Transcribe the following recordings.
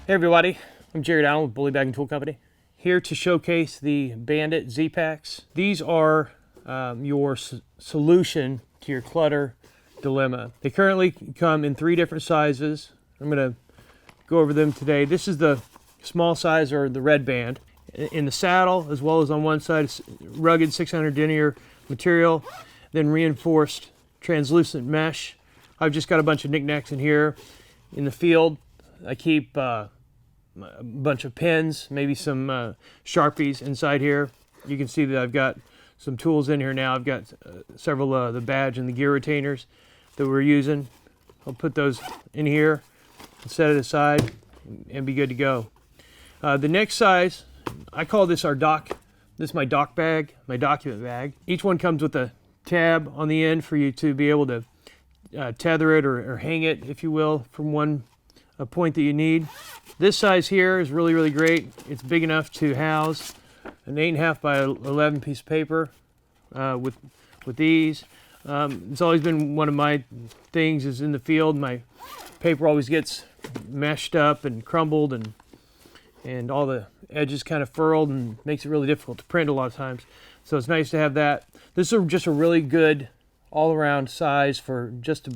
Hey everybody, I'm Jared Allen with Bully Bag and Tool Company, here to showcase the Bandit Z-Packs. These are your solution to your clutter dilemma. They currently come in 3 different sizes. I'm going to go over them today. This is the small size, or the red band. In the saddle, as well as on one side, rugged 600 denier material, then reinforced translucent mesh. I've just got a bunch of knickknacks in here. In the field, I keep a bunch of pens, maybe some Sharpies inside here. You can see that I've got some tools in here now. I've got several of the badge and the gear retainers that we're using. I'll put those in here and set it aside and be good to go. The next size, I call this our dock. This is my dock bag, my document bag. Each one comes with a tab on the end for you to be able to tether it or hang it, if you will, from one point that you need. This size here is really great. It's big enough to house an 8.5 by 11 piece of paper with these. It's always been one of my things is in the field. My paper always gets meshed up and crumbled, and all the edges kind of furled, and makes it really difficult to print a lot of times. So it's nice to have that. This is just a really good all-around size for just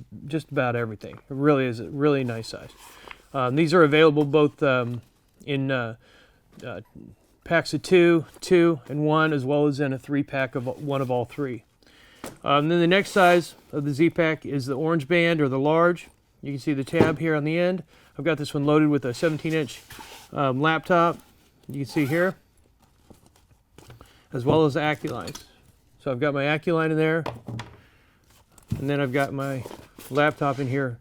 about everything. It really is a really nice size. These are available both in packs of 2, 2, and 1, as well as in a 3-pack of one of all 3. Then the next size of the Z-Pack is the orange band, or the large. You can see the tab here on the end. I've got this one loaded with a 17-inch laptop. You can see here, as well as the AccuLines. So I've got my AccuLine in there, and then I've got my laptop in here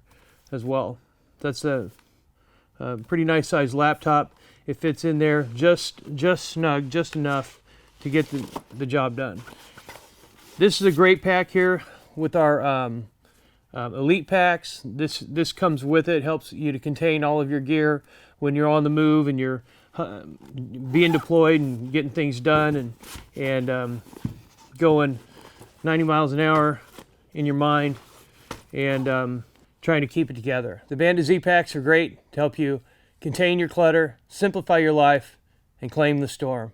as well. That's a pretty nice sized laptop. It fits in there just snug, just enough to get the job done. This is a great pack here with our Elite packs. This comes with it. Helps you to contain all of your gear when you're on the move and you're being deployed and getting things done and going 90 miles an hour in your mind and trying to keep it together. The Bandit Z-Packs are great to help you contain your clutter, simplify your life, and claim the storm.